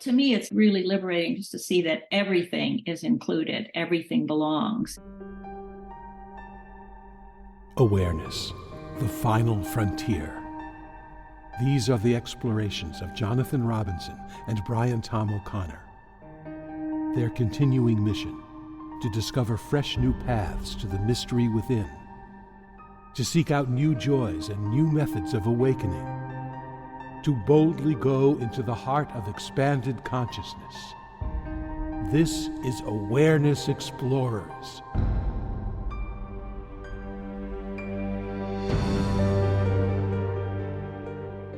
To me, it's really liberating just to see that everything is included, everything belongs. Awareness, the final frontier. These are the explorations of Jonathan Robinson and Brian Tom O'Connor. Their continuing mission, to discover fresh new paths to the mystery within, to seek out new joys and new methods of awakening, to boldly go into the heart of expanded consciousness. This is Awareness Explorers.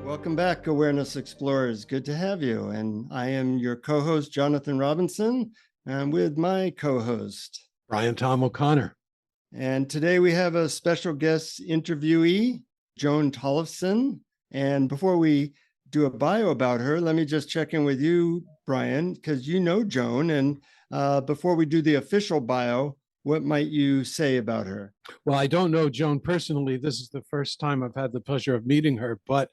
Welcome back, Awareness Explorers. Good to have you. And I am your co-host, Jonathan Robinson, and with my co-host, Brian Tom O'Connor. And today we have a special guest interviewee, Joan Tollifson. And before we do a bio about her, let me just check in with you, Brian, because you know Joan. And before we do the official bio, what might you say about her? Well, I don't know Joan personally. This is the first time I've had the pleasure of meeting her. But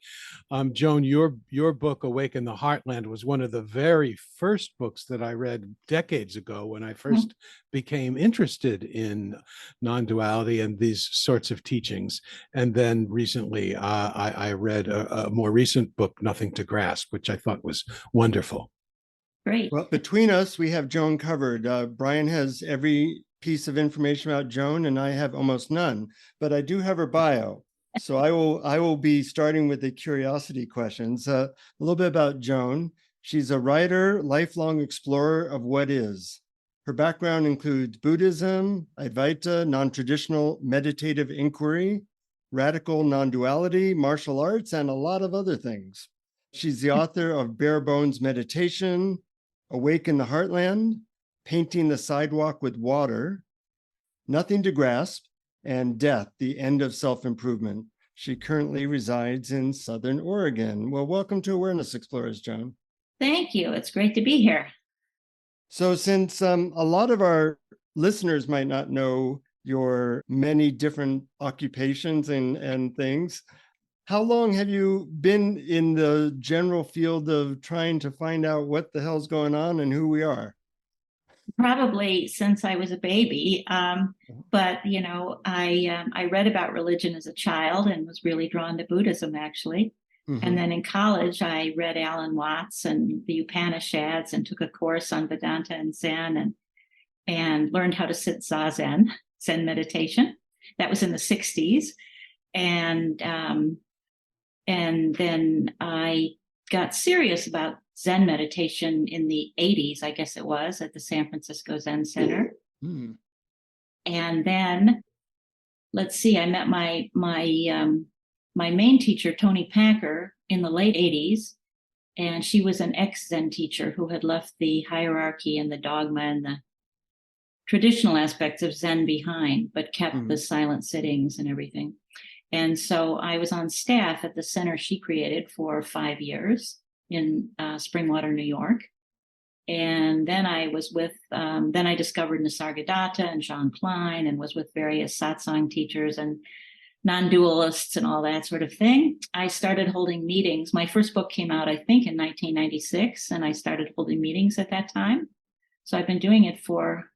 Joan, your book, Awaken the Heartland, was one of the very first books that I read decades ago when I first became interested in non-duality and these sorts of teachings. And then recently, I read a more recent book, Nothing to Grasp, which I thought was wonderful. Great. Well, between us, we have Joan covered. Brian has every piece of information about Joan, and I have almost none, but I do have her bio. So I will be starting with the curiosity questions. A little bit about Joan. She's a writer, lifelong explorer of what is. Her background includes Buddhism, Advaita, non-traditional meditative inquiry, radical non-duality, martial arts, and a lot of other things. She's the author of Bare Bones Meditation, Awaken the Heartland, Painting the Sidewalk with Water, Nothing to Grasp, and Death, the End of Self-Improvement. She currently resides in Southern Oregon. Well, welcome to Awareness Explorers, Joan. Thank you. It's great to be here. So since a lot of our listeners might not know your many different occupations and things, how long have you been in the general field of trying to find out what the hell's going on and who we are? Probably since I was a baby. But, you know, I read about religion as a child and was really drawn to Buddhism, actually. Mm-hmm. And then in college, I read Alan Watts and the Upanishads and took a course on Vedanta and Zen and learned how to sit Zazen, Zen meditation. That was in the 60s. And then I got serious about Zen meditation in the 80s, I guess it was, at the San Francisco Zen Center. Mm. And then, let's see, I met my main teacher, Toni Packer, in the late 80s. And she was an ex-Zen teacher who had left the hierarchy and the dogma and the traditional aspects of Zen behind, but kept the silent sittings and everything. And so I was on staff at the center she created for 5 years in Springwater, New York. And then I was with, then I discovered Nisargadatta and Jean Klein and was with various satsang teachers and non-dualists and all that sort of thing. I started holding meetings. My first book came out, I think, in 1996, and I started holding meetings at that time. So I've been doing it for,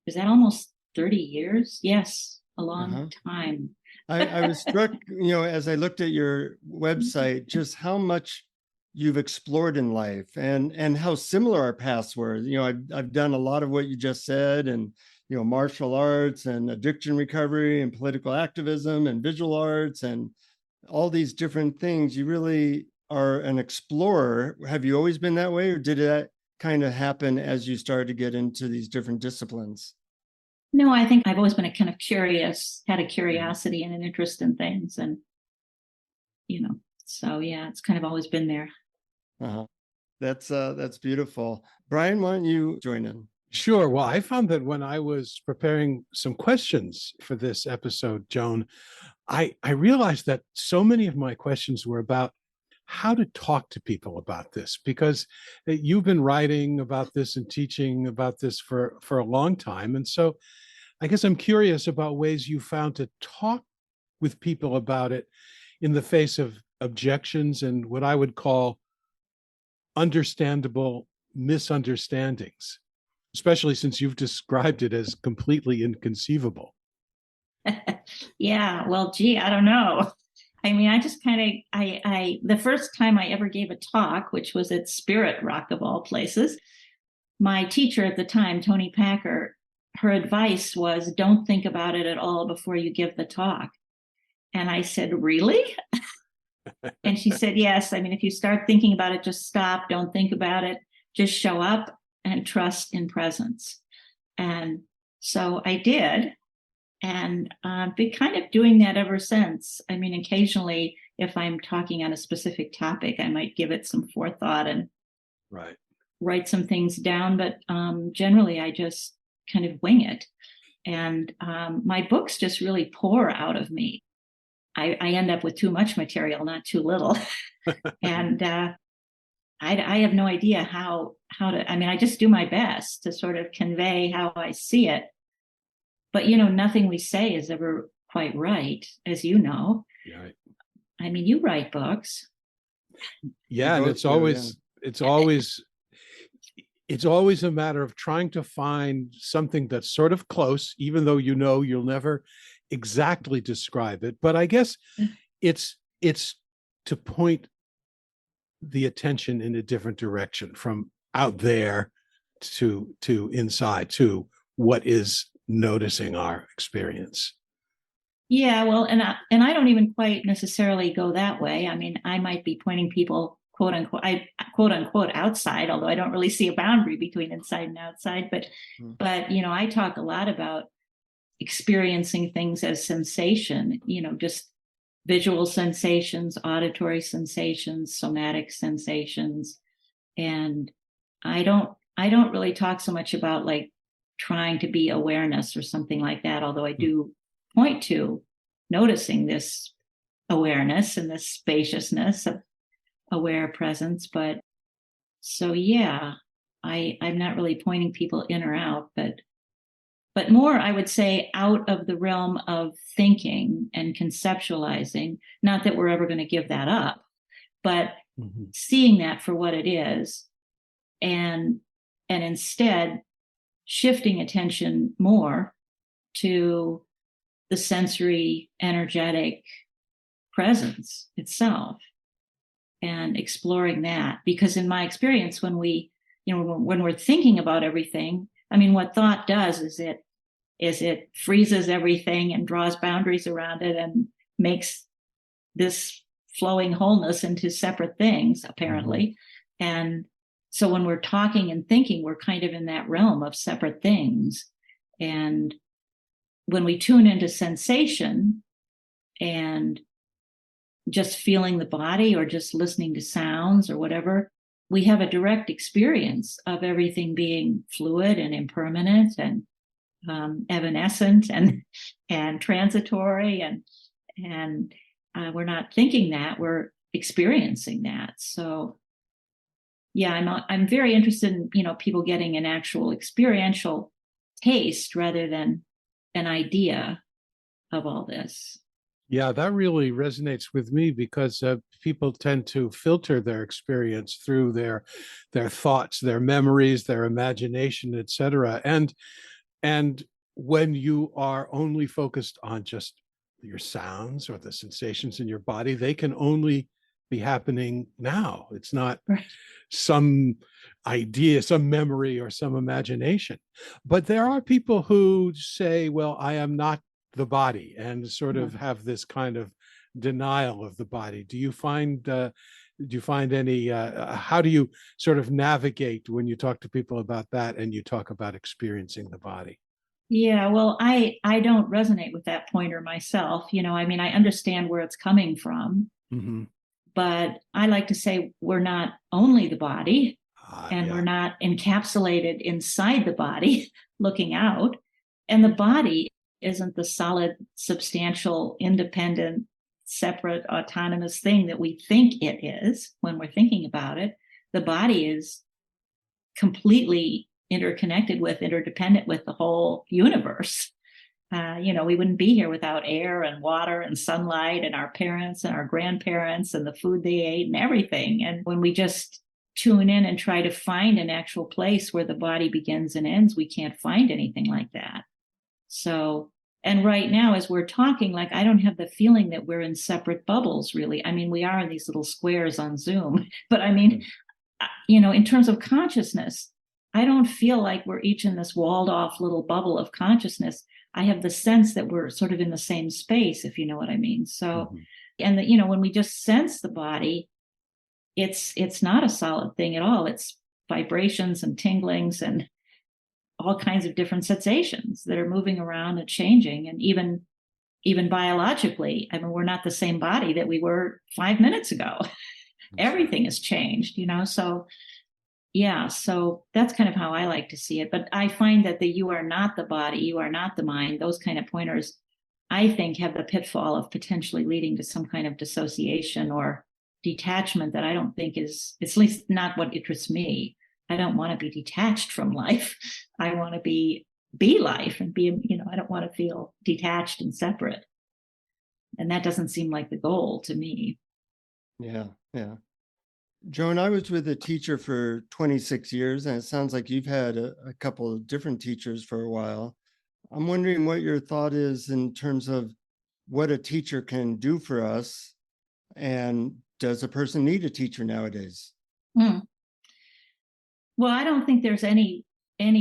is that almost 30 years? Yes, a long time. I was struck, you know, as I looked at your website, just how much you've explored in life and how similar our paths were. You know, I've done a lot of what you just said, and, you know, martial arts and addiction recovery and political activism and visual arts and all these different things. You really are an explorer. Have you always been that way, or did that kind of happen as you started to get into these different disciplines? No, I think I've always been a kind of curious, had a curiosity and an interest in things. And, you know, so yeah, it's kind of always been there. That's beautiful. Brian, why don't you join in? Sure. Well, I found that when I was preparing some questions for this episode, Joan, I realized that so many of my questions were about how to talk to people about this, because you've been writing about this and teaching about this for a long time. And so I guess I'm curious about ways you found to talk with people about it in the face of objections and what I would call understandable misunderstandings, especially since you've described it as completely inconceivable. Yeah, well, gee, I don't know. I mean, I just kind of, the first time I ever gave a talk, which was at Spirit Rock of all places, my teacher at the time, Tony Packer, her advice was don't think about it at all before you give the talk. And I said, really? And she said, yes. I mean, if you start thinking about it, just stop. Don't think about it. Just show up and trust in presence. And so I did. And been kind of doing that ever since. I mean, occasionally, if I'm talking on a specific topic, I might give it some forethought and write some things down. But generally, I just kind of wing it. And my books just pour out of me. I end up with too much material, not too little. And I have no idea how to, I mean, I just do my best to sort of convey how I see it. But, nothing we say is ever quite right, as you know. Right. I mean, you write books. Yeah, and it's always a matter of trying to find something that's sort of close, even though you'll never exactly describe it. But I guess it's to point the attention in a different direction from out there to inside to what is noticing our experience. Yeah, well, and I don't even quite necessarily go that way. I mean, I might be pointing people, quote unquote, outside, although I don't really see a boundary between inside and outside. But I talk a lot about experiencing things as sensation, just visual sensations, auditory sensations, somatic sensations. And I don't really talk so much about like trying to be awareness or something like that, although I do point to noticing this awareness and this spaciousness of aware presence. But so, yeah, I'm not really pointing people in or out, but more, I would say, out of the realm of thinking and conceptualizing, not that we're ever going to give that up, but seeing that for what it is, and instead shifting attention more to the sensory, energetic presence itself and exploring that. Because in my experience, when we're thinking about everything, I mean, what thought does is it freezes everything and draws boundaries around it and makes this flowing wholeness into separate things, apparently. And so when we're talking and thinking, we're kind of in that realm of separate things. And when we tune into sensation and just feeling the body or just listening to sounds or whatever, we have a direct experience of everything being fluid and impermanent and evanescent and transitory. And we're not thinking that, we're experiencing that. So yeah, I'm very interested in, people getting an actual experiential taste rather than an idea of all this. Yeah, that really resonates with me because people tend to filter their experience through their thoughts, their memories, their imagination, etc. And when you are only focused on just your sounds or the sensations in your body, they can only be happening now. It's not some idea, some memory, or some imagination. But there are people who say, well, I am not the body, and sort of have this kind of denial of the body. Do you find any, how do you sort of navigate when you talk to people about that and you talk about experiencing the body? Yeah, well, I don't resonate with that pointer myself. I mean, I understand where it's coming from. But I like to say we're not only the body, and we're not encapsulated inside the body looking out. And the body isn't the solid, substantial, independent, separate, autonomous thing that we think it is when we're thinking about it. The body is completely interconnected with, interdependent with the whole universe. We wouldn't be here without air and water and sunlight and our parents and our grandparents and the food they ate and everything. And when we just tune in and try to find an actual place where the body begins and ends, we can't find anything like that. So, and right now, as we're talking, like, I don't have the feeling that we're in separate bubbles, really. I mean, we are in these little squares on Zoom, but I mean, in terms of consciousness, I don't feel like we're each in this walled off little bubble of consciousness. I have the sense that we're sort of in the same space, if you know what I mean. So, and that, when we just sense the body, it's not a solid thing at all. It's vibrations and tinglings and all kinds of different sensations that are moving around and changing. And even biologically, I mean, we're not the same body that we were 5 minutes ago. Everything has changed, so yeah, so that's kind of how I like to see it. But I find that you are not the body, you are not the mind, those kind of pointers, I think, have the pitfall of potentially leading to some kind of dissociation or detachment that I don't think is, at least not what interests me. I don't want to be detached from life. I want to be life and be, I don't want to feel detached and separate. And that doesn't seem like the goal to me. Yeah. Joan, I was with a teacher for 26 years, and it sounds like you've had a couple of different teachers for a while. I'm wondering what your thought is in terms of what a teacher can do for us, and does a person need a teacher nowadays? Well, I don't think there's any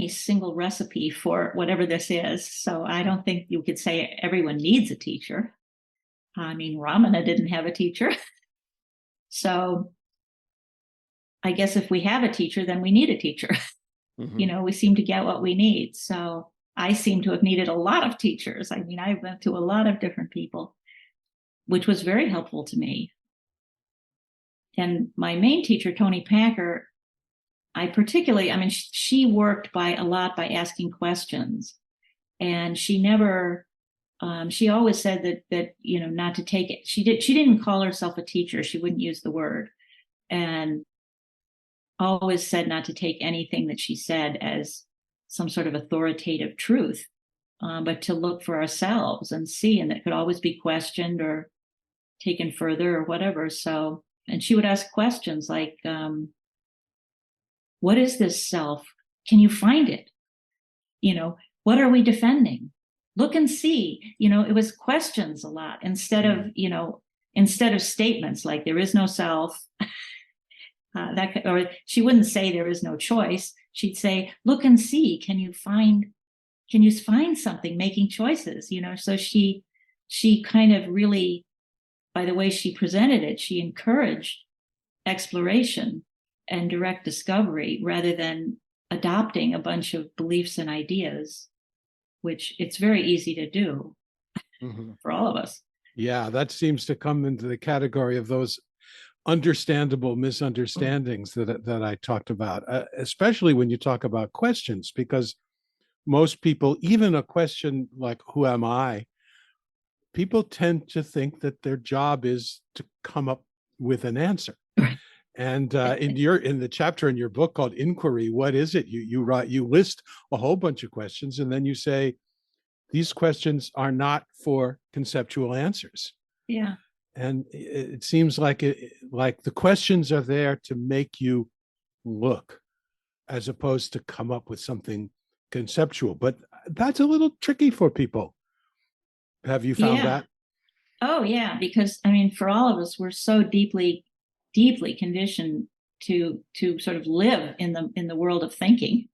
single recipe for whatever this is. So I don't think you could say everyone needs a teacher. I mean, Ramana didn't have a teacher. So I guess if we have a teacher, then we need a teacher. We seem to get what we need. So I seem to have needed a lot of teachers. I mean, I went to a lot of different people, which was very helpful to me. And my main teacher, Toni Packer, she worked by asking questions. And she never, she always said that, not to take it. She didn't call herself a teacher. She wouldn't use the word. And always said not to take anything that she said as some sort of authoritative truth, but to look for ourselves and see, and that could always be questioned or taken further or whatever. So, and she would ask questions like, what is this self? Can you find it? What are we defending? Look and see. It was questions a lot instead of statements like there is no self. Or she wouldn't say there is no choice. She'd say, look and see. Can you find something making choices? So she kind of really, by the way she presented it, she encouraged exploration and direct discovery rather than adopting a bunch of beliefs and ideas, which it's very easy to do for all of us. Yeah, that seems to come into the category of those understandable misunderstandings that I talked about, especially when you talk about questions, because most people, even a question like, who am I? People tend to think that their job is to come up with an answer. And in the chapter in your book called Inquiry, what is it? You list a whole bunch of questions, and then you say, these questions are not for conceptual answers. Yeah. And it seems like the questions are there to make you look, as opposed to come up with something conceptual. But that's a little tricky for people. Have you found that? Oh, yeah. Because for all of us, we're so deeply conditioned to sort of live in the world of thinking.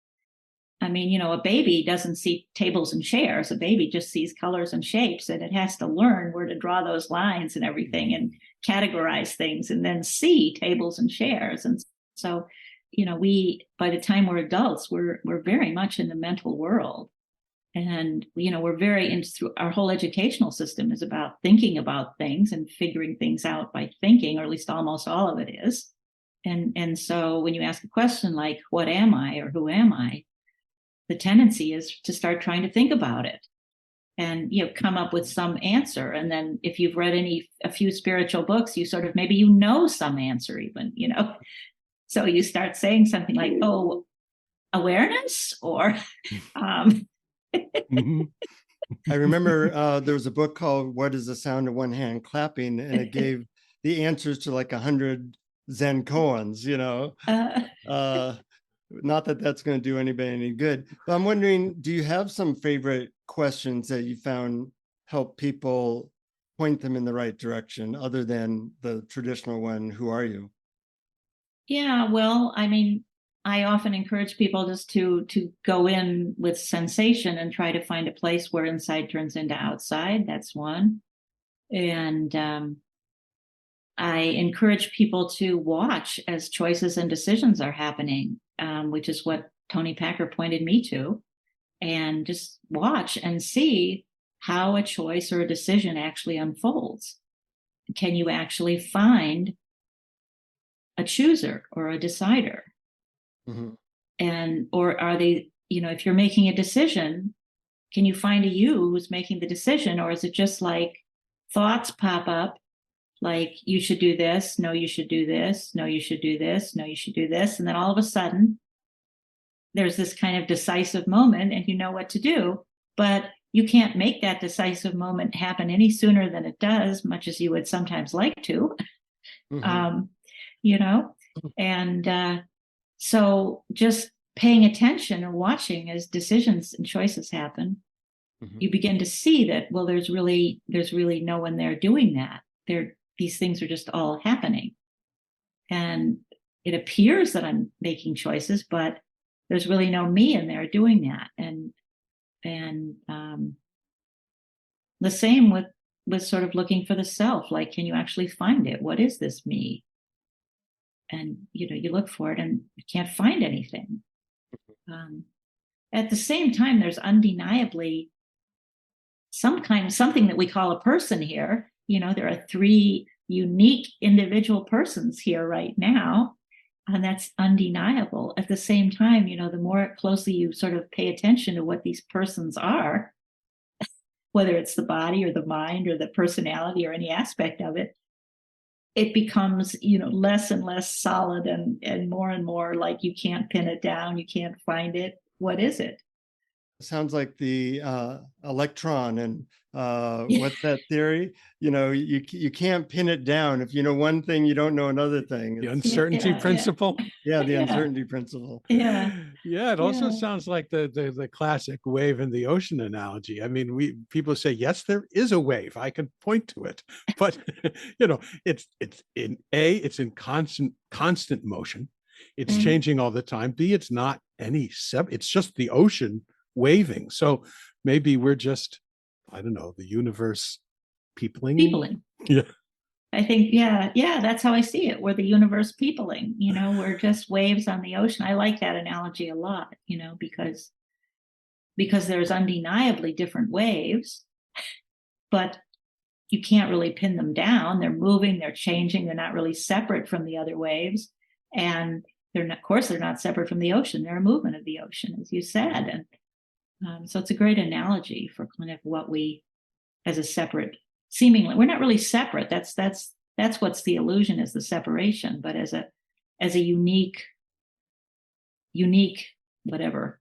A baby doesn't see tables and chairs. A baby just sees colors and shapes, and it has to learn where to draw those lines and everything and categorize things and then see tables and chairs. And so, we, by the time we're adults, we're very much in the mental world. And, we're very into our whole educational system is about thinking about things and figuring things out by thinking, or at least almost all of it is. And so when you ask a question like, what am I, or who am I? The tendency is to start trying to think about it and, come up with some answer. And then if you've read a few spiritual books, you sort of, maybe some answer even, so you start saying something like, oh, awareness, or, I remember there was a book called What is the Sound of One Hand Clapping, and it gave the answers to like 100 Zen koans, uh, not that that's going to do anybody any good, but I'm wondering, do you have some favorite questions that you found help people point them in the right direction other than the traditional one, who are you? Yeah, well, I mean, I often encourage people just to go in with sensation and try to find a place where inside turns into outside. That's one. And I encourage people to watch as choices and decisions are happening, which is what Tony Packer pointed me to, and just watch and see how a choice or a decision actually unfolds. Can you actually find a chooser or a decider? Mm-hmm. And, or are they, if you're making a decision, can you find a you who's making the decision? Or is it just like thoughts pop up, like you should do this, no, you should do this, no, you should do this, no, you should do this. And then all of a sudden, there's this kind of decisive moment and you know what to do, but you can't make that decisive moment happen any sooner than it does, much as you would sometimes like to. Mm-hmm. And so just paying attention and watching as decisions and choices happen, mm-hmm. you begin to see that, well, there's really no one there doing that. These things are just all happening. And it appears that I'm making choices, but there's really no me in there doing that. And the same with sort of looking for the self, like, can you actually find it? What is this me? And, you look for it and you can't find anything. At the same time, there's undeniably something that we call a person here. There are 3 unique individual persons here right now, and that's undeniable. At the same time, the more closely you sort of pay attention to what these persons are, whether it's the body or the mind or the personality or any aspect of it, it becomes, less and less solid and more like you can't pin it down. You can't find it. What is it? Sounds like the electron and what's that theory? You can't pin it down. If you know one thing, you don't know another thing. The uncertainty principle. Yeah, the uncertainty principle. Yeah. It also sounds like the classic wave in the ocean analogy. I mean, people say, yes, there is a wave. I can point to it, but it's in constant motion. It's changing all the time. B, it's not it's just the ocean waving. So maybe we're just, I don't know, the universe peopling. Yeah. I think, yeah, that's how I see it. We're the universe peopling, we're just waves on the ocean. I like that analogy a lot, because there's undeniably different waves, but you can't really pin them down. They're moving, they're changing, they're not really separate from the other waves. And of course, they're not separate from the ocean. They're a movement of the ocean, as you said. And so it's a great analogy for kind of what we, as a separate, seemingly, we're not really separate. That's what's the illusion, is the separation. But as a unique whatever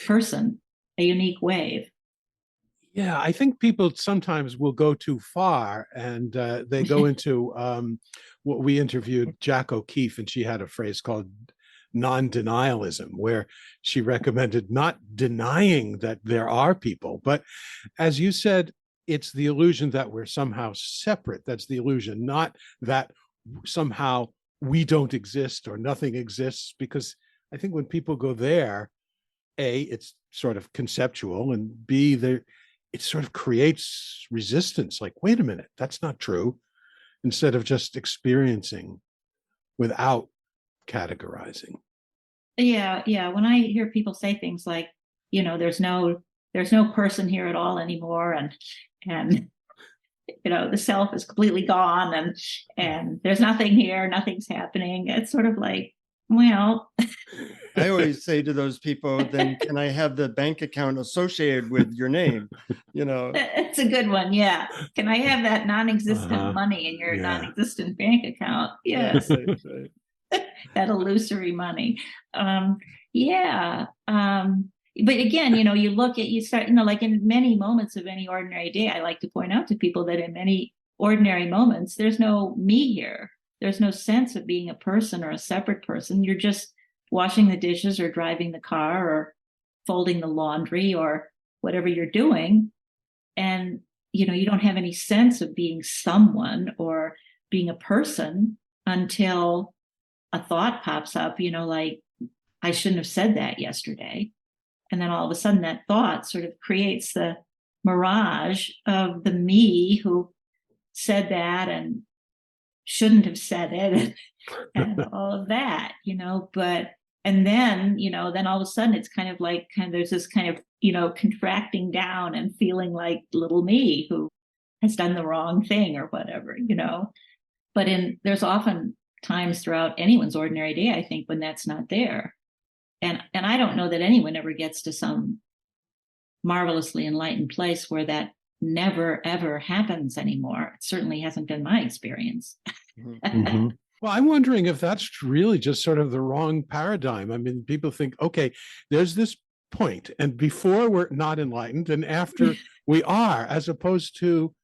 person, a unique wave. Yeah, I think people sometimes will go too far, and they go into what we interviewed Jack O'Keefe, and she had a phrase called non-denialism, where she recommended not denying that there are people, but as you said, it's the illusion that we're somehow separate. That's the illusion, not that somehow we don't exist or nothing exists, because I think when people go there, A, it's sort of conceptual, and B, it sort of creates resistance. Like, wait a minute, that's not true, instead of just experiencing without categorizing. Yeah. When I hear people say things like, there's no person here at all anymore, and the self is completely gone, and there's nothing here, nothing's happening. It's sort of like, well, I always say to those people, then can I have the bank account associated with your name? It's a good one. Yeah. Can I have that non-existent money in your non-existent bank account? Yes. Right. That illusory money. But again, you start, like in many moments of any ordinary day, I like to point out to people that in many ordinary moments, there's no me here. there's no sense of being a person or a separate person. You're just washing the dishes or driving the car or folding the laundry or whatever you're doing. And, you don't have any sense of being someone or being a person until a thought pops up, like, I shouldn't have said that yesterday. And then all of a sudden that thought sort of creates the mirage of the me who said that and shouldn't have said it and all of that, but, and then, then all of a sudden it's kind of there's this kind of, contracting down and feeling like little me who has done the wrong thing or whatever, but there's often times throughout anyone's ordinary day, I think, when that's not there. And I don't know that anyone ever gets to some marvelously enlightened place where that never, ever happens anymore. It certainly hasn't been my experience. Mm-hmm. Well, I'm wondering if that's really just sort of the wrong paradigm. I mean, people think, okay, there's this point, and before we're not enlightened, and after we are, as opposed to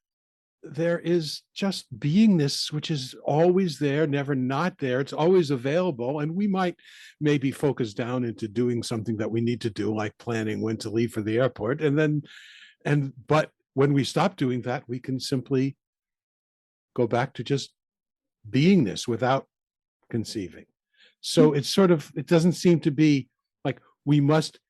there is just beingness, which is always there, never not there. It's always available. And we might maybe focus down into doing something that we need to do, like planning when to leave for the airport. But when we stop doing that, we can simply go back to just beingness without conceiving. So it's sort of, it doesn't seem to be like we must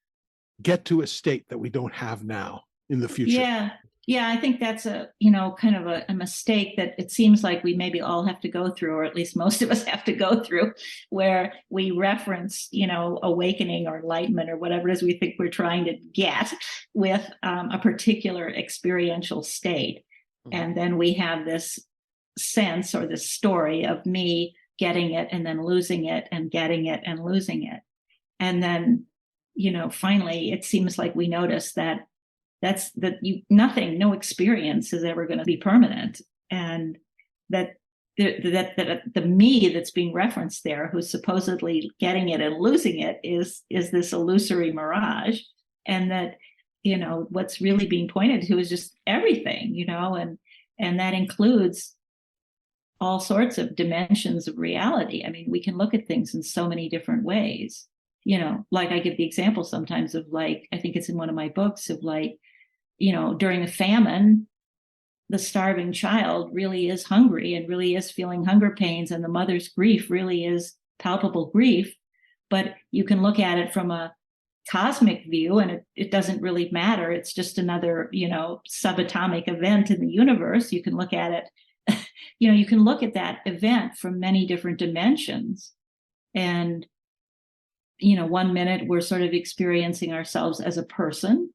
get to a state that we don't have now in the future. Yeah, I think that's kind of a mistake that it seems like we maybe all have to go through, or at least most of us have to go through, where we reference, awakening or enlightenment or whatever it is we think we're trying to get with a particular experiential state. And then we have this sense or this story of me getting it and then losing it and getting it and losing it. And then, finally, it seems like we notice that no experience is ever going to be permanent. And that the me that's being referenced there, who's supposedly getting it and losing it, is this illusory mirage. And that, what's really being pointed to is just everything, and that includes all sorts of dimensions of reality. I mean, we can look at things in so many different ways, like I give the example sometimes of, like, I think it's in one of my books, of like, during a famine, the starving child really is hungry and really is feeling hunger pains, and the mother's grief really is palpable grief. But you can look at it from a cosmic view, and it doesn't really matter. It's just another, subatomic event in the universe. You can look at it, you can look at that event from many different dimensions. And, 1 minute we're sort of experiencing ourselves as a person,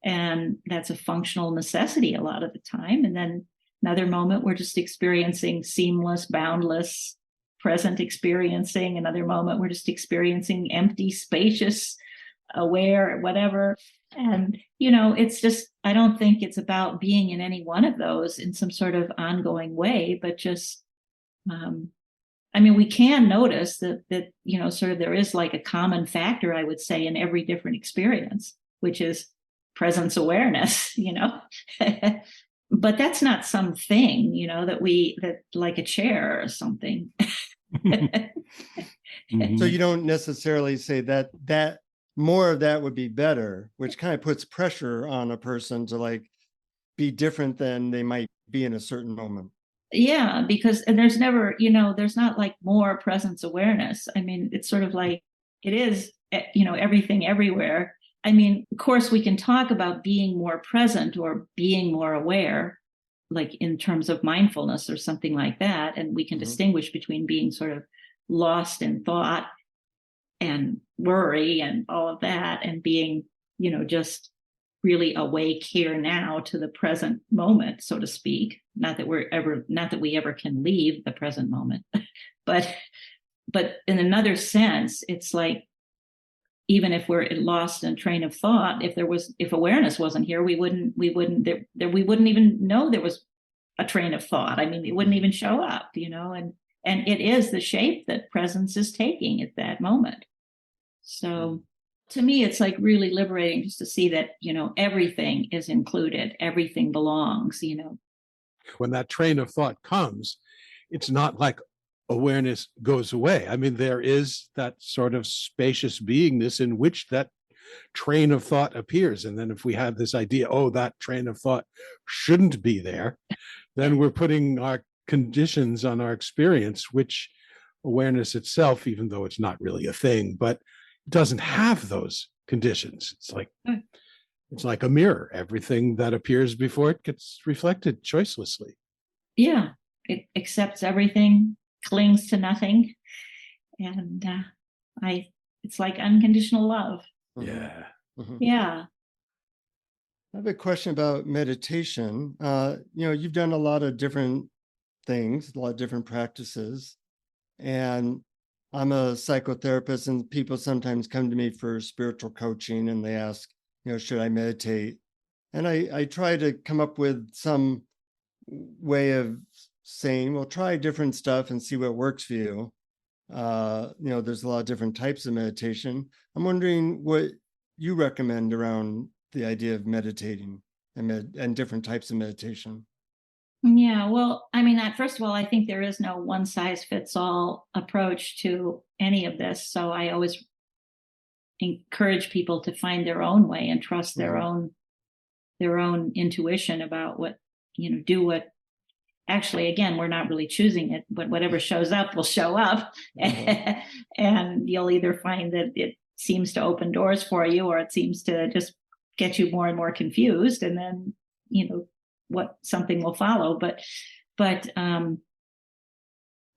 and that's a functional necessity a lot of the time. And then another moment we're just experiencing seamless, boundless, present experiencing. Another moment we're just experiencing empty, spacious, aware, whatever. And, it's just, I don't think it's about being in any one of those in some sort of ongoing way, but just, we can notice that, sort of there is like a common factor, I would say, in every different experience, which is presence awareness, but that's not something, that like a chair or something. So you don't necessarily say that more of that would be better, which kind of puts pressure on a person to like be different than they might be in a certain moment. Yeah, because, and there's never, there's not like more presence awareness. I mean, it's sort of like, it is, everything everywhere. I mean, of course, we can talk about being more present or being more aware, like in terms of mindfulness or something like that. And we can distinguish between being sort of lost in thought and worry and all of that, and being, just really awake here now to the present moment, so to speak. Not that we ever can leave the present moment, but in another sense, it's like, even if we're lost in a train of thought, if awareness wasn't here, we wouldn't even know there was a train of thought. I mean, it wouldn't even show up, and it is the shape that presence is taking at that moment. So to me, it's like really liberating just to see that, everything is included, everything belongs, When that train of thought comes, it's not like awareness goes away. I mean, there is that sort of spacious beingness in which that train of thought appears. And then if we have this idea, oh, that train of thought shouldn't be there, then we're putting our conditions on our experience, which awareness itself, even though it's not really a thing, but doesn't have those conditions. It's like a mirror. Everything that appears before it gets reflected choicelessly. Yeah, it accepts everything, clings to nothing, and it's like unconditional love. Yeah. Mhm. Yeah. I have a question about meditation. You've done a lot of different things, a lot of different practices, and I'm a psychotherapist, and people sometimes come to me for spiritual coaching, and they ask, should I meditate? And I try to come up with some way of saying, well, try different stuff and see what works for you. There's a lot of different types of meditation. I'm wondering what you recommend around the idea of meditating and different types of meditation. Yeah, well, I mean, first of all, I think there is no one size fits all approach to any of this. So I always encourage people to find their own way and trust their own intuition about what, do what. Actually, again, we're not really choosing it, but whatever shows up will show up. And you'll either find that it seems to open doors for you, or it seems to just get you more and more confused. And then, something will follow. But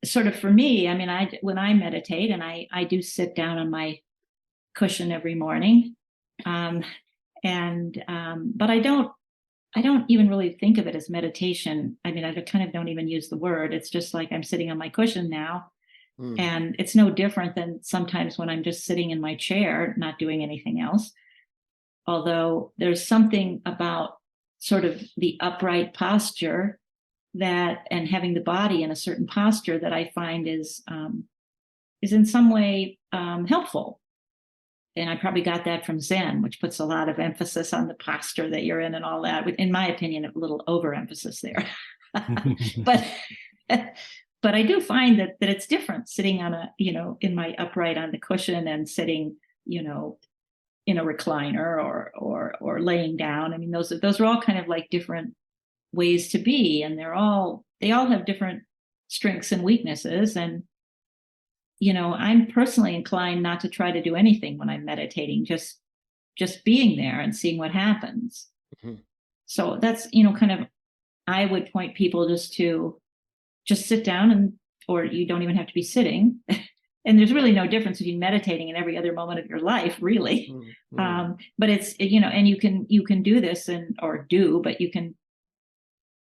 sort of for me, I mean, when I meditate, and I do sit down on my cushion every morning. But I don't even really think of it as meditation. I mean, I kind of don't even use the word. It's just like I'm sitting on my cushion now. And it's no different than sometimes when I'm just sitting in my chair, not doing anything else. Although there's something about sort of the upright posture and having the body in a certain posture that I find is in some way helpful. And I probably got that from Zen, which puts a lot of emphasis on the posture that you're in and all that. In my opinion, a little overemphasis there. but I do find that it's different sitting on in my upright on the cushion and sitting, in a recliner or laying down. I mean, those are all kind of like different ways to be, and they all have different strengths and weaknesses. And I'm personally inclined not to try to do anything when I'm meditating, just being there and seeing what happens. Mm-hmm. So that's, kind of, I would point people just to sit down, or you don't even have to be sitting. And there's really no difference between meditating and every other moment of your life, really. Mm-hmm. But it's, and you can do this but you can,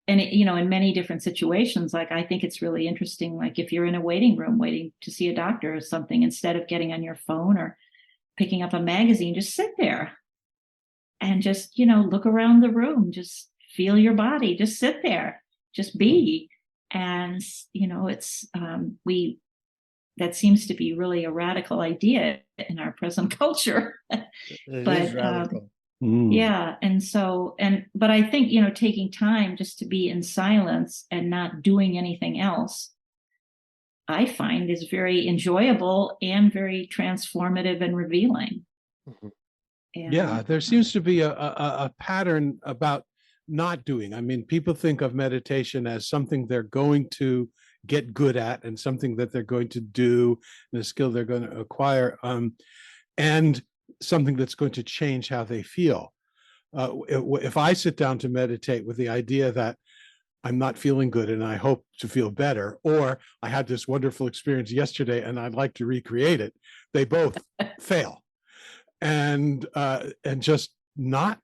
and in many different situations. Like, I think it's really interesting, like if you're in a waiting room waiting to see a doctor or something, instead of getting on your phone or picking up a magazine, just sit there and just, look around the room, just feel your body, just sit there, just be. And, it's, that seems to be really a radical idea in our present culture. It is radical. Yeah. But I think, taking time just to be in silence and not doing anything else, I find is very enjoyable and very transformative and revealing. Mm-hmm. And, there seems to be a pattern about not doing. I mean, people think of meditation as something they're going to get good at and something that they're going to do, and a skill they're going to acquire, and something that's going to change how they feel. If I sit down to meditate with the idea that I'm not feeling good and I hope to feel better, or I had this wonderful experience yesterday and I'd like to recreate it, they both fail. And just not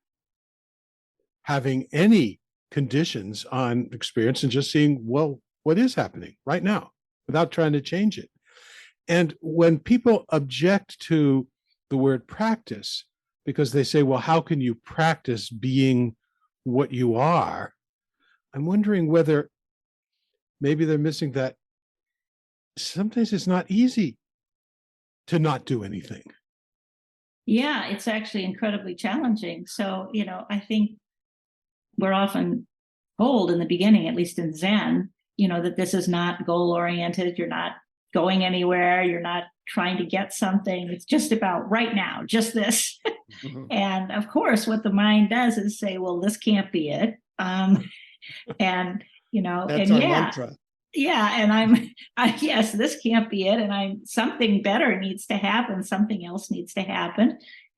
having any conditions on experience and just seeing, well, what is happening right now without trying to change it. And when people object to the word practice, because they say, well, how can you practice being what you are? I'm wondering whether maybe they're missing that sometimes it's not easy to not do anything. Yeah, it's actually incredibly challenging. So, I think we're often told in the beginning, at least in Zen, that this is not goal oriented. You're not going anywhere. You're not trying to get something. It's just about right now, just this. Mm-hmm. And of course, what the mind does is say, well, this can't be it. And, that's and our mantra. Yeah. And yes, this can't be it. And something better needs to happen. Something else needs to happen.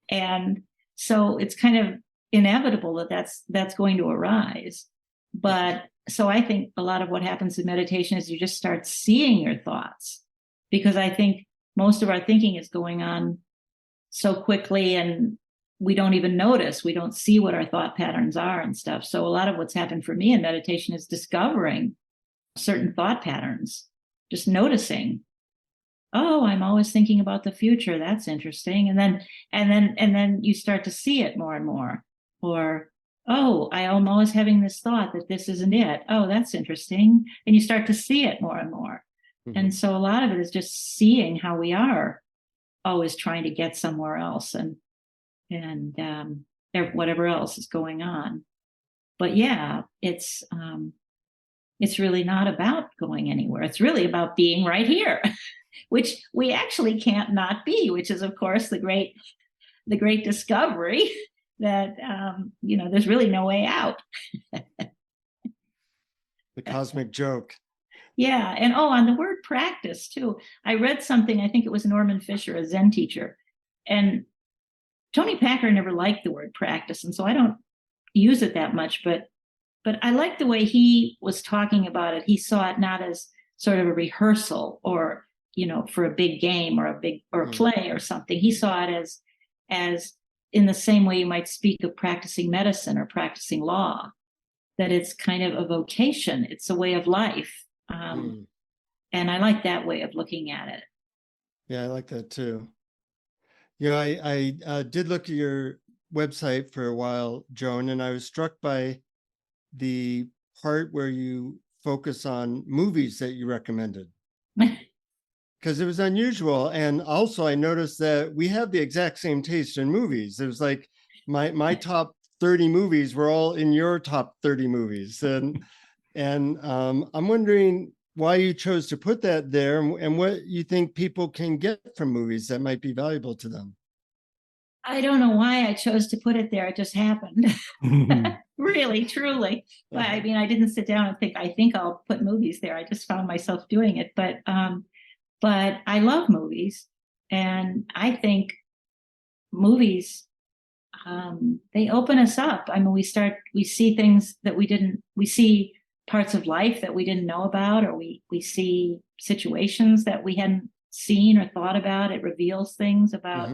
And so it's kind of inevitable that that's going to arise. But so I think a lot of what happens in meditation is you just start seeing your thoughts, because I think most of our thinking is going on so quickly and we don't even notice. We don't see what our thought patterns are and stuff. So a lot of what's happened for me in meditation is discovering certain thought patterns, just noticing, oh, I'm always thinking about the future. That's interesting. And then you start to see it more and more. Or, oh, I am always having this thought that this isn't it. Oh, that's interesting. And you start to see it more and more. Mm-hmm. And so a lot of it is just seeing how we are always trying to get somewhere else and whatever else is going on. But yeah, it's really not about going anywhere. It's really about being right here, which we actually can't not be, which is, of course, the great discovery that, there's really no way out. The cosmic joke. Yeah. And on the word practice too, I read something, I think it was Norman Fisher, a Zen teacher, and Tony Packer never liked the word practice. And so I don't use it that much, but I like the way he was talking about it. He saw it not as sort of a rehearsal or, for a big game or a play or something. He saw it as in the same way you might speak of practicing medicine or practicing law, that it's kind of a vocation. It's a way of life. And I like that way of looking at it. Yeah, I like that too. I did look at your website for a while, Joan, and I was struck by the part where you focus on movies that you recommended, because it was unusual. And also I noticed that we have the exact same taste in movies. It was like my top 30 movies were all in your top 30 movies. And I'm wondering why you chose to put that there and what you think people can get from movies that might be valuable to them. I don't know why I chose to put it there. It just happened. Really, truly. But I mean, I didn't sit down and think, I think I'll put movies there. I just found myself doing it. But I love movies. And I think movies, they open us up. I mean, we see things that we see parts of life that we didn't know about, or we see situations that we hadn't seen or thought about. It reveals things about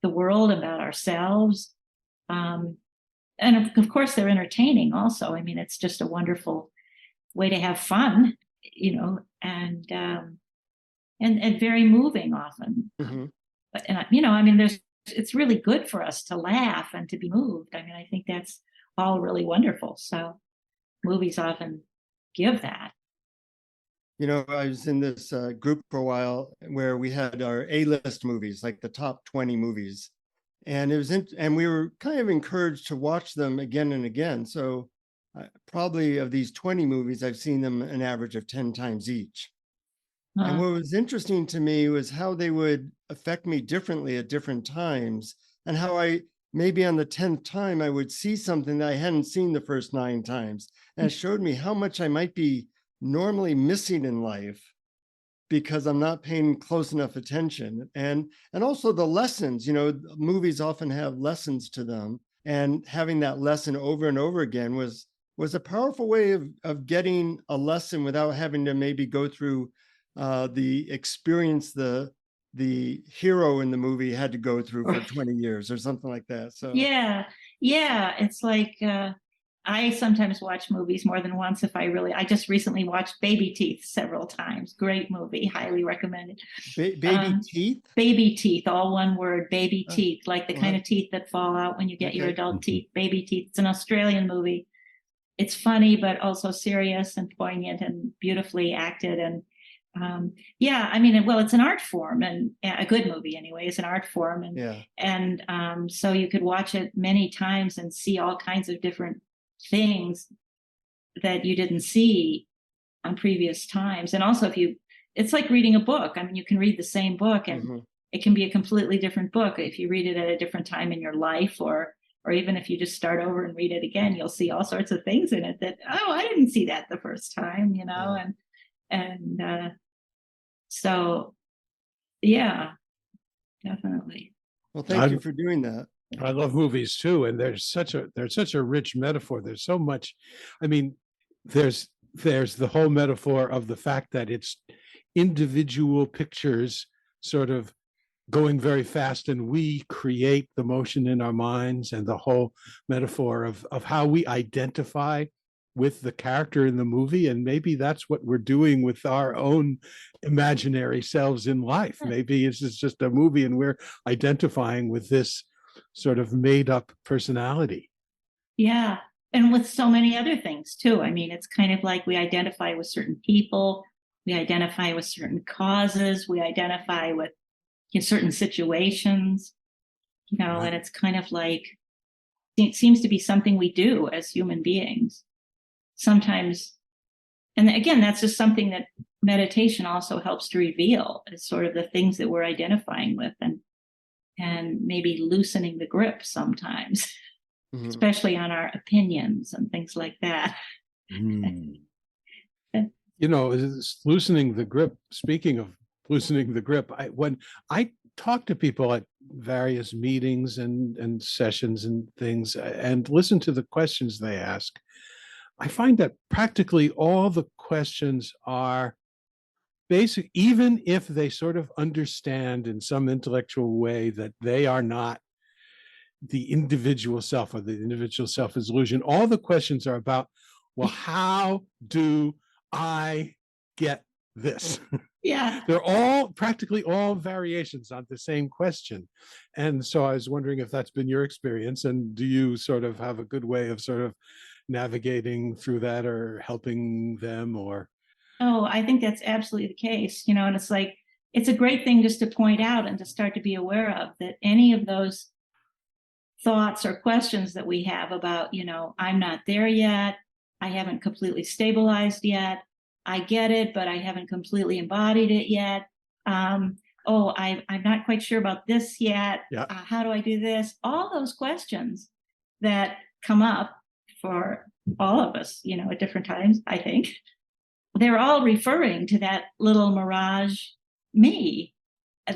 the world, about ourselves. And of course, they're entertaining also. I mean, it's just a wonderful way to have fun, and very moving often. And it's really good for us to laugh and to be moved. I mean, I think that's all really wonderful. So movies often give that. I was in this group for a while where we had our A-list movies, like the top 20 movies. And and we were kind of encouraged to watch them again and again. So probably of these 20 movies, I've seen them an average of 10 times each. And what was interesting to me was how they would affect me differently at different times, and how maybe on the 10th time, I would see something that I hadn't seen the first 9 times. And it showed me how much I might be normally missing in life because I'm not paying close enough attention. And also the lessons, movies often have lessons to them, and having that lesson over and over again was a powerful way of getting a lesson without having to maybe go through the experience the hero in the movie had to go through for 20 years or something like that. So yeah, it's like I sometimes watch movies more than once I just recently watched Baby Teeth several times. Great movie, highly recommended. Baby Teeth? Baby Teeth, all one word, Baby Teeth, like the kind of teeth that fall out when you get your adult teeth. Baby Teeth. It's an Australian movie. It's funny, but also serious and poignant and beautifully acted. And it's an art form, and a good movie anyway is an art form. And so you could watch it many times and see all kinds of different things that you didn't see on previous times. And also it's like reading a book. I mean, you can read the same book and it can be a completely different book if you read it at a different time in your life, or even if you just start over and read it again, you'll see all sorts of things in it that, oh, I didn't see that the first time, so yeah, definitely. Well, thank you for doing that. I love movies too, and there's such a rich metaphor. There's so much. I mean, there's the whole metaphor of the fact that it's individual pictures sort of going very fast, and we create the motion in our minds, and the whole metaphor of how we identify with the character in the movie. And maybe that's what we're doing with our own imaginary selves in life. Maybe it's just a movie and we're identifying with this sort of made up personality. Yeah. And with so many other things too. I mean, it's kind of like we identify with certain people, we identify with certain causes, we identify with certain situations, right. And it's kind of like, it seems to be something we do as human beings sometimes. And again, that's just something that meditation also helps to reveal, is sort of the things that we're identifying with, and maybe loosening the grip sometimes, especially on our opinions and things like that. Loosening the grip, speaking of loosening the grip, when I talk to people at various meetings and sessions and things and listen to the questions they ask, I find that practically all the questions are basic, even if they sort of understand in some intellectual way that they are not the individual self, or the individual self is illusion. All the questions are about, well, how do I get this? Yeah. They're practically all variations on the same question. And so I was wondering if that's been your experience, and do you sort of have a good way of sort of navigating through that or helping them? Or Oh, I think that's absolutely the case, and it's like, it's a great thing just to point out and to start to be aware of that any of those thoughts or questions that we have about, I'm not there yet, I haven't completely stabilized yet, I get it, but I haven't completely embodied it yet. I'm not quite sure about this yet. Yeah. How do I do this? All those questions that come up for all of us, at different times, I think, they're all referring to that little mirage me.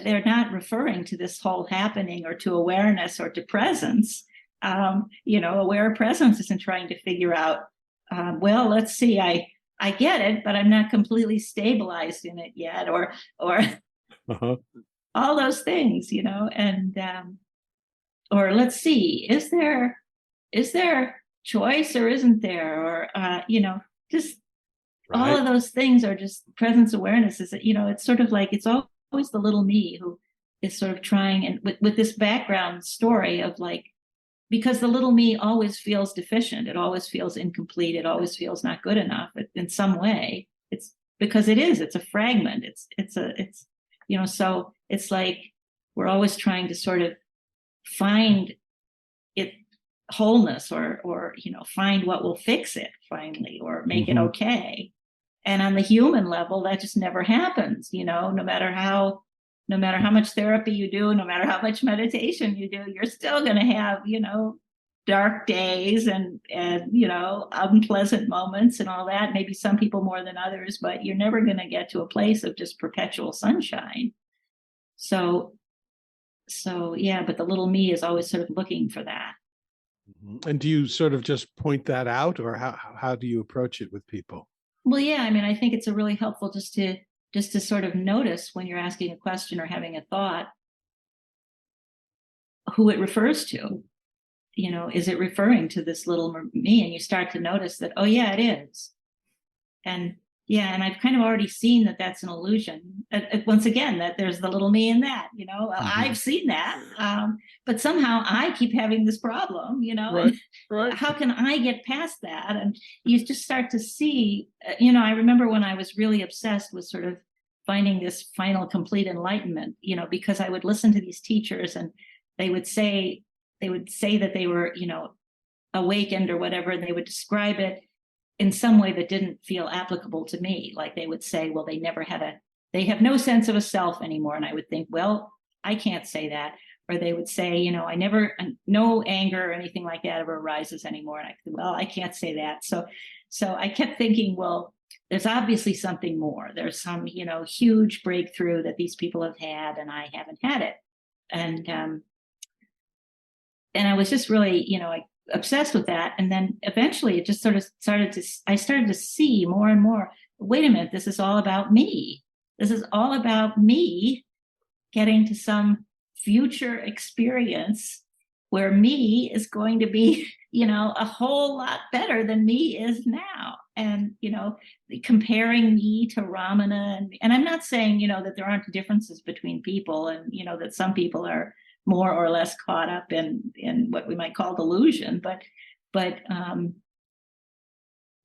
They're not referring to this whole happening, or to awareness, or to presence. Aware presence isn't trying to figure out, well, let's see, I get it, but I'm not completely stabilized in it yet, or all those things, and or let's see, is there choice or isn't there, or just right. All of those things are just presence awareness. Is that, it's sort of like, it's always the little me who is sort of trying, and with this background story of like, because the little me always feels deficient, it always feels incomplete, it always feels not good enough in some way. It's because it's a fragment. So it's like we're always trying to sort of find it wholeness, or find what will fix it finally, or make it okay. And on the human level, that just never happens, no matter how much therapy you do, no matter how much meditation you do, you're still going to have, dark days and unpleasant moments and all that. Maybe some people more than others, but you're never going to get to a place of just perpetual sunshine. So yeah, but the little me is always sort of looking for that. And do you sort of just point that out, or how do you approach it with people? Well, yeah, I mean, I think it's a really helpful just to sort of notice when you're asking a question or having a thought, who it refers to. Is it referring to this little me? And you start to notice that, oh yeah, it is. And yeah, and I've kind of already seen that that's an illusion. Once again, that there's the little me in that, I've seen that. But somehow I keep having this problem, Right. How can I get past that? And you just start to see, I remember when I was really obsessed with sort of finding this final complete enlightenment, because I would listen to these teachers and they would say that they were, awakened or whatever, and they would describe it in some way that didn't feel applicable to me. Like they would say, well, they have no sense of a self anymore. And I would think, well, I can't say that. Or they would say, no anger or anything like that ever arises anymore. And I said, well, I can't say that. So I kept thinking, well, there's obviously something more. There's some, huge breakthrough that these people have had, and I haven't had it. And I was just really, obsessed with that. And then eventually it just sort of I started to see more and more, wait a minute, this is all about me. This is all about me getting to some future experience where me is going to be, a whole lot better than me is now. And, comparing me to Ramana. And I'm not saying, that there aren't differences between people, and, that some people are more or less caught up in what we might call delusion. But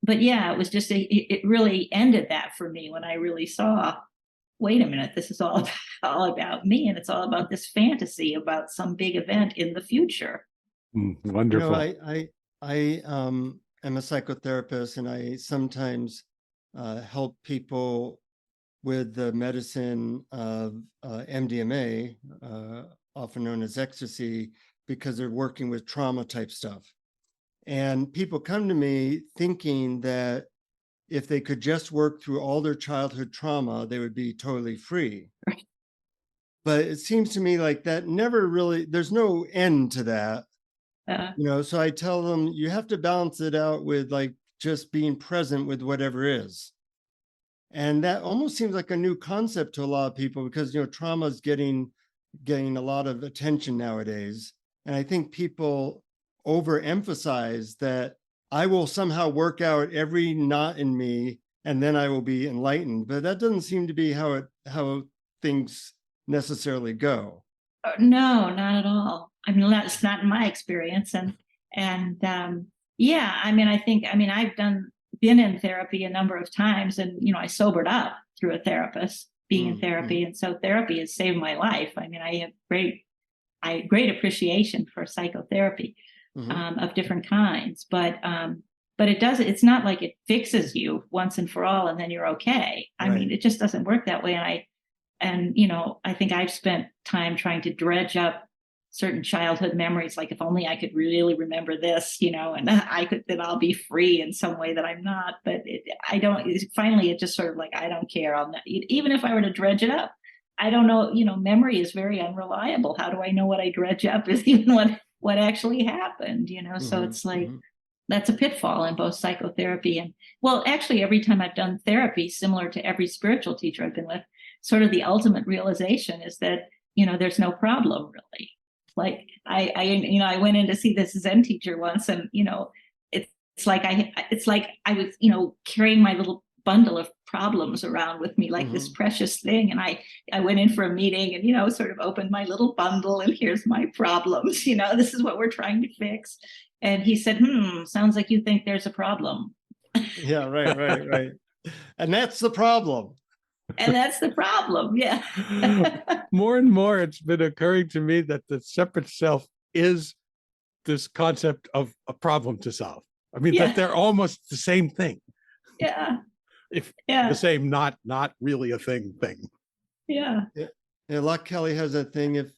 yeah, it was just, it really ended that for me when I really saw, wait a minute, this is all about me, and it's all about this fantasy about some big event in the future. Wonderful. I am a psychotherapist, and I sometimes help people with the medicine of MDMA, often known as ecstasy, because they're working with trauma type stuff. And people come to me thinking that if they could just work through all their childhood trauma, they would be totally free. Right. But it seems to me like that never really, there's no end to that. So I tell them, you have to balance it out with like just being present with whatever is. And that almost seems like a new concept to a lot of people, because, trauma is getting a lot of attention nowadays. And I think people overemphasize that I will somehow work out every knot in me and then I will be enlightened. But that doesn't seem to be how things necessarily go. No, not at all. I mean, that's not in my experience. And yeah, I mean, I've been in therapy a number of times, and, I sobered up through a therapist being in therapy. And so therapy has saved my life. I mean, I have great appreciation for psychotherapy of different kinds, but it's not like it fixes you once and for all and then you're okay. I mean, it just doesn't work that way. And I think I've spent time trying to dredge up certain childhood memories, like if only I could really remember this, and then I'll be free in some way that I'm not. But finally, it just sort of like, I don't care. Even if I were to dredge it up, I don't know, memory is very unreliable. How do I know what I dredge up is even what actually happened, So it's like, that's a pitfall in both psychotherapy and, well, actually, every time I've done therapy, similar to every spiritual teacher I've been with, sort of the ultimate realization is that, there's no problem really. Like I went in to see this Zen teacher once, and, it's like I was, carrying my little bundle of problems around with me, like this precious thing. And I went in for a meeting and, sort of opened my little bundle, and here's my problems, this is what we're trying to fix. And he said, sounds like you think there's a problem. Yeah, right. And that's the problem. And that's the problem. Yeah. More and more, it's been occurring to me that the separate self is this concept of a problem to solve. I mean, that they're almost the same thing. Yeah. The same, not really a thing. Yeah. Locke Kelly has that thing. If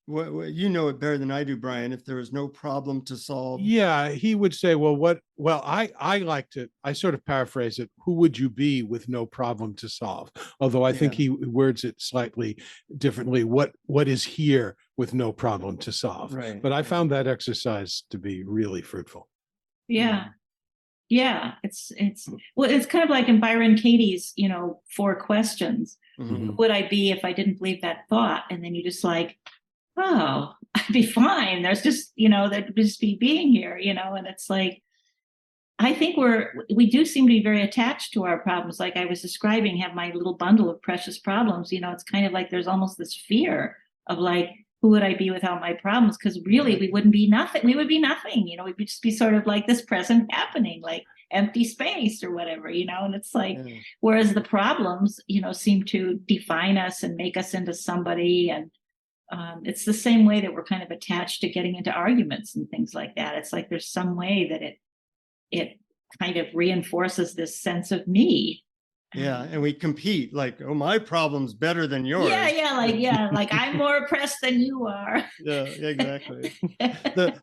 you know it better than I do, Brian, if there was no problem to solve. Yeah, he would say, I sort of paraphrase it. Who would you be with no problem to solve? Although I think he words it slightly differently. What is here with no problem to solve? Right. But I found that exercise to be really fruitful. Yeah. Yeah. It's kind of like in Byron Katie's, 4 questions. Who would I be if I didn't believe that thought? And then you just like, oh, I'd be fine. There's just, there'd just be being here, and it's like, I think we do seem to be very attached to our problems. Like I was describing, have my little bundle of precious problems, it's kind of like there's almost this fear of like, who would I be without my problems? Because really we wouldn't be nothing. We would be nothing, we'd just be sort of like this present happening, like empty space or whatever, and it's like, whereas the problems, seem to define us and make us into somebody. And it's the same way that we're kind of attached to getting into arguments and things like that. It's like there's some way that it kind of reinforces this sense of me. Yeah, and we compete like, oh, my problem's better than yours. Like I'm more oppressed than you are. Yeah, exactly.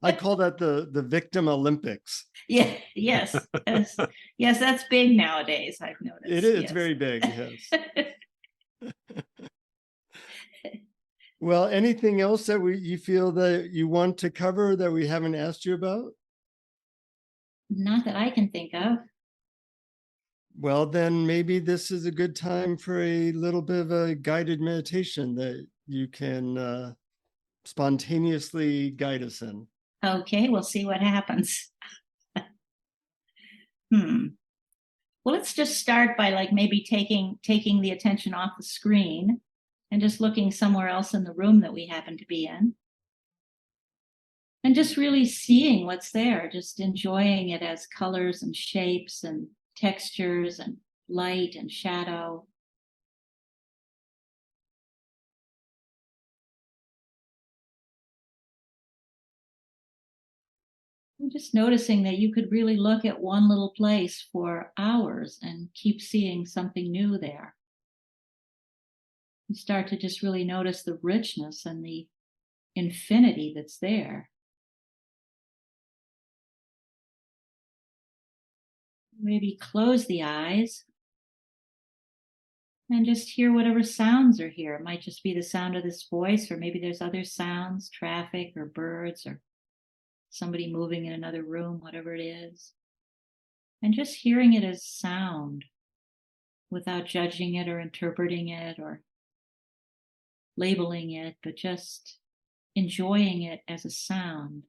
I call that the victim Olympics. Yeah, yes, that's big nowadays, I've noticed. It is, yes. it's very big, yes. Well, anything else that you feel that you want to cover that we haven't asked you about? Not that I can think of. Well, then maybe this is a good time for a little bit of a guided meditation that you can spontaneously guide us in. Okay, we'll see what happens. Well, let's just start by like maybe taking the attention off the screen and just looking somewhere else in the room that we happen to be in. And just really seeing what's there, just enjoying it as colors and shapes and textures and light and shadow. I'm just noticing that you could really look at one little place for hours and keep seeing something new there. You start to just really notice the richness and the infinity that's there. Maybe close the eyes and just hear whatever sounds are here. It might just be the sound of this voice, or maybe there's other sounds, traffic or birds or somebody moving in another room, whatever it is. And just hearing it as sound without judging it or interpreting it or labeling it, but just enjoying it as a sound.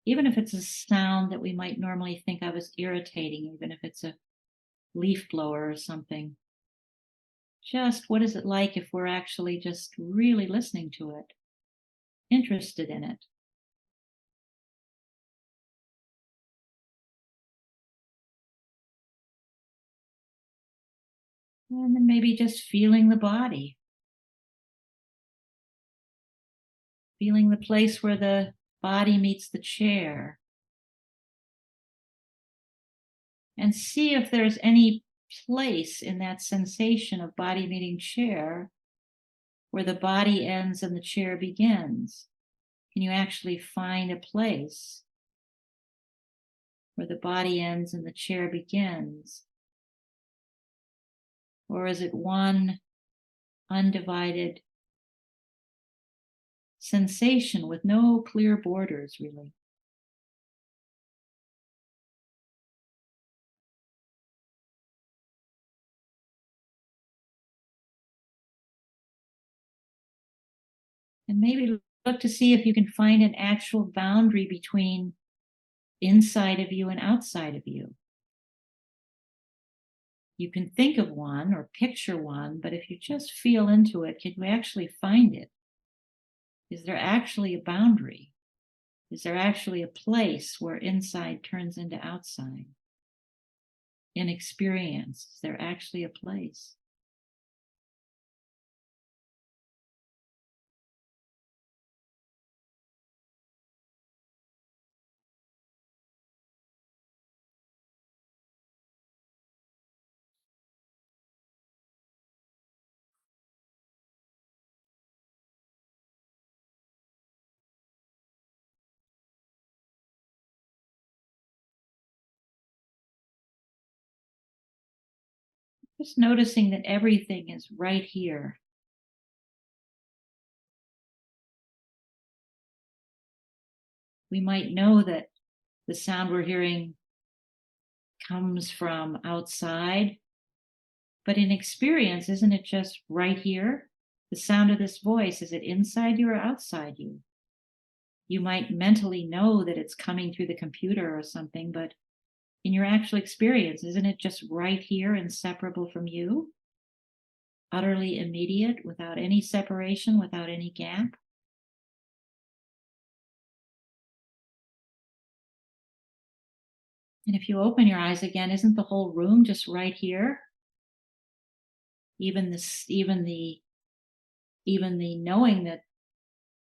Even if it's a sound that we might normally think of as irritating, even if it's a leaf blower or something. Just what is it like if we're actually just really listening to it, interested in it? And then maybe just feeling the body. Feeling the place where the body meets the chair. And see if there's any place in that sensation of body meeting chair where the body ends and the chair begins. Can you actually find a place where the body ends and the chair begins? Or is it one undivided sensation with no clear borders, really? And maybe look to see if you can find an actual boundary between inside of you and outside of you. You can think of one or picture one, but if you just feel into it, can you actually find it? Is there actually a boundary? Is there actually a place where inside turns into outside? In experience, is there actually a place? Just noticing that everything is right here. We might know that the sound we're hearing comes from outside, but in experience, isn't it just right here? The sound of this voice, is it inside you or outside you? You might mentally know that it's coming through the computer or something, but in your actual experience, isn't it just right here, inseparable from you? Utterly immediate, without any separation, without any gap? And if you open your eyes again, isn't the whole room just right here? Even the knowing that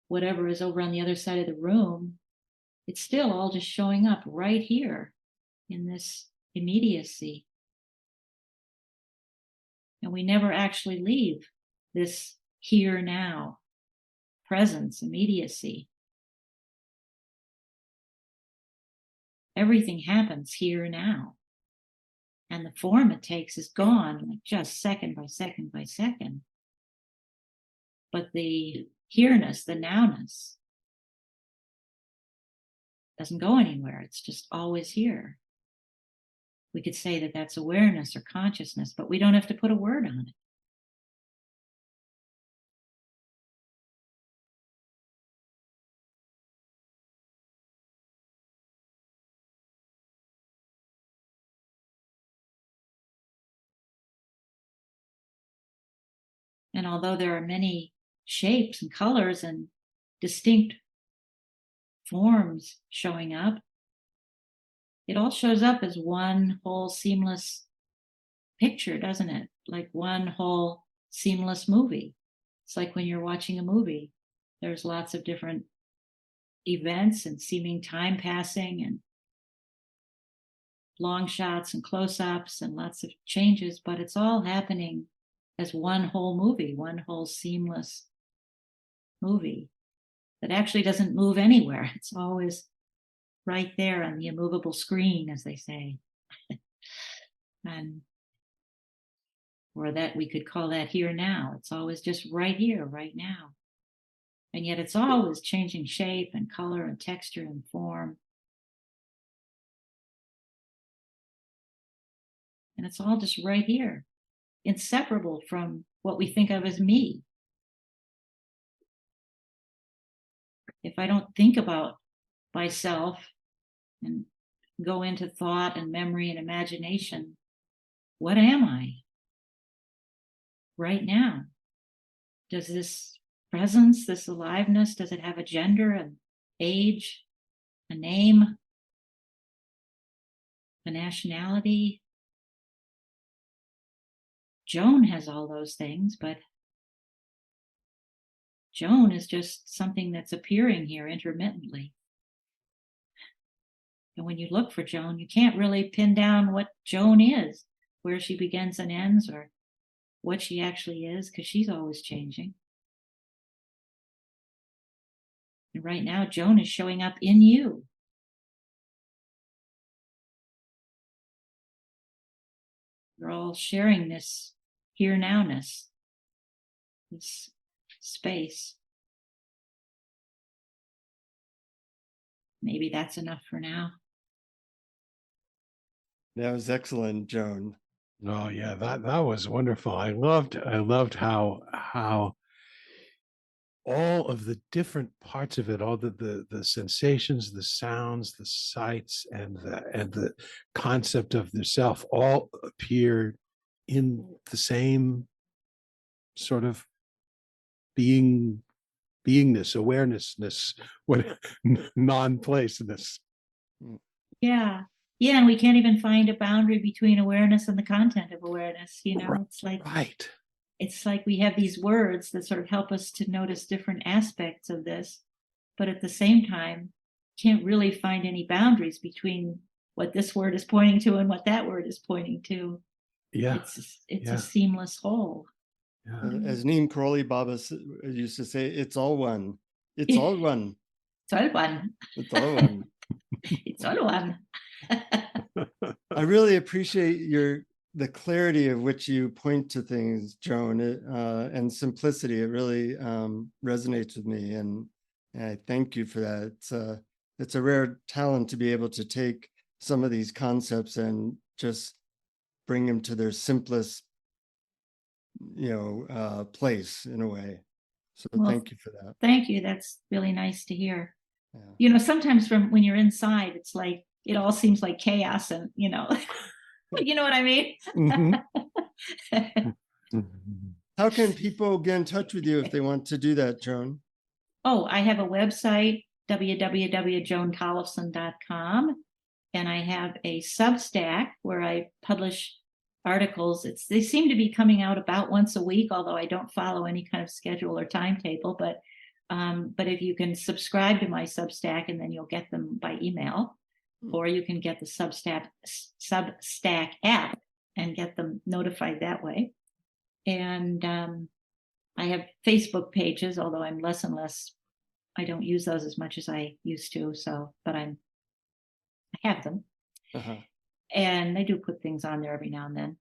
whatever is over on the other side of the room, it's still all just showing up right here in this immediacy. And we never actually leave this here now, presence, immediacy. Everything happens here now. And the form it takes is gone, like just second by second by second. But the here-ness, the now-ness, doesn't go anywhere. It's just always here. We could say that that's awareness or consciousness, but we don't have to put a word on it. And although there are many shapes and colors and distinct forms showing up, it all shows up as one whole seamless picture, doesn't it? Like one whole seamless movie. It's like when you're watching a movie, there's lots of different events and seeming time passing and long shots and close-ups and lots of changes, but it's all happening as one whole movie, one whole seamless movie that actually doesn't move anywhere. It's always right there on the immovable screen, as they say. And or that we could call that here now. It's always just right here, right now. And yet it's always changing shape and color and texture and form. And it's all just right here, inseparable from what we think of as me. If I don't think about myself and go into thought and memory and imagination, what am I right now? Does this presence, this aliveness, does it have a gender, an age, a name, a nationality? Joan has all those things, but Joan is just something that's appearing here intermittently. And when you look for Joan, you can't really pin down what Joan is, where she begins and ends, or what she actually is, because she's always changing. And right now, Joan is showing up in you. You're all sharing this here nowness, this space. Maybe that's enough for now. That was excellent, Joan. Oh yeah, that was wonderful. I loved how all of the different parts of it, all the sensations, the sounds, the sights, and the concept of the self all appear in the same sort of beingness, awarenessness, what non-placeness. Yeah. Yeah, and we can't even find a boundary between awareness and the content of awareness. You know, it's like right. It's like we have these words that sort of help us to notice different aspects of this, but at the same time, can't really find any boundaries between what this word is pointing to and what that word is pointing to. Yeah, it's a seamless whole. Yeah. As Neem Karoli Baba used to say, it's all one. It's all one. It's all one. It's all one. It's all one. I really appreciate the clarity of which you point to things, Joan, and simplicity. It really resonates with me, and I thank you for that. It's a rare talent to be able to take some of these concepts and just bring them to their simplest, place in a way. So thank you for that. Thank you. That's really nice to hear. Yeah. You know, sometimes when you're inside, it's like it all seems like chaos, and you know what I mean? Mm-hmm. How can people get in touch with you if they want to do that, Joan? Oh, I have a website, www.joantollifson.com, and I have a Substack where I publish articles. They seem to be coming out about once a week, although I don't follow any kind of schedule or timetable. But if you can subscribe to my Substack, and then you'll get them by email. or you can get the Substack app and get them notified that way. And I have Facebook pages, although I'm less and less, I don't use those as much as I used to. But I have them. Uh-huh. And they do put things on there every now and then.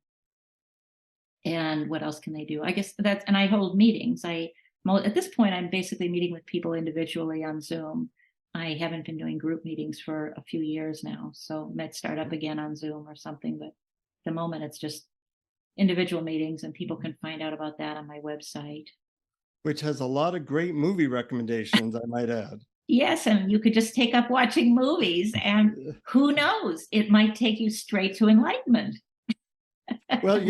And what else can they do? I guess and I hold meetings. At this point, I'm basically meeting with people individually on Zoom. I haven't been doing group meetings for a few years now. So might start up again on Zoom or something. But at the moment, it's just individual meetings, and people can find out about that on my website. Which has a lot of great movie recommendations, I might add. Yes, and you could just take up watching movies, and who knows, it might take you straight to enlightenment. Well,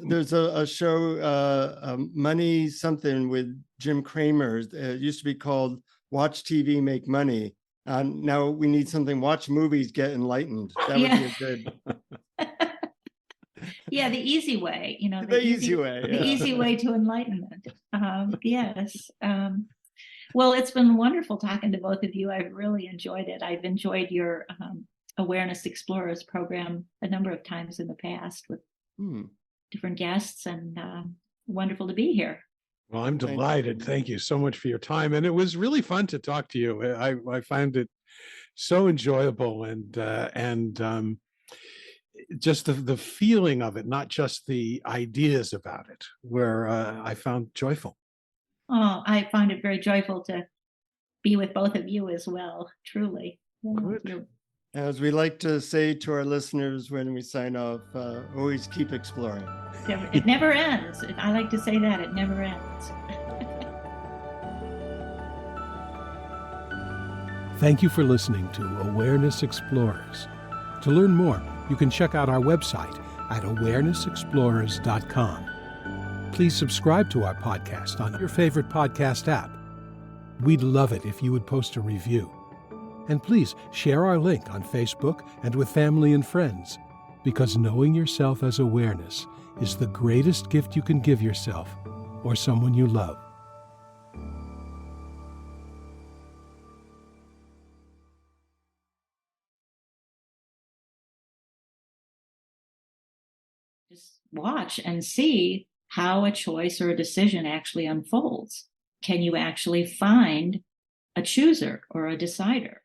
there's a show, Money Something, with Jim Cramer. It used to be called Watch TV, Make Money. Now we need something, watch movies, get enlightened. That would be a good... Yeah, the easy way, the easy way. The easy way to enlightenment. Yes. Well, it's been wonderful talking to both of you. I've really enjoyed it. I've enjoyed your Awareness Explorers program a number of times in the past with different guests, and wonderful to be here. Well, I'm delighted. Thank you so much for your time. And it was really fun to talk to you. I found it so enjoyable, and just the feeling of it, not just the ideas about it, where I found joyful. Oh, I find it very joyful to be with both of you as well, truly. Good. As we like to say to our listeners when we sign off, always keep exploring. It never ends. I like to say that, it never ends. Thank you for listening to Awareness Explorers. To learn more, you can check out our website at awarenessexplorers.com. Please subscribe to our podcast on your favorite podcast app. We'd love it if you would post a review. And please share our link on Facebook and with family and friends, because knowing yourself as awareness is the greatest gift you can give yourself or someone you love. Just watch and see how a choice or a decision actually unfolds. Can you actually find a chooser or a decider?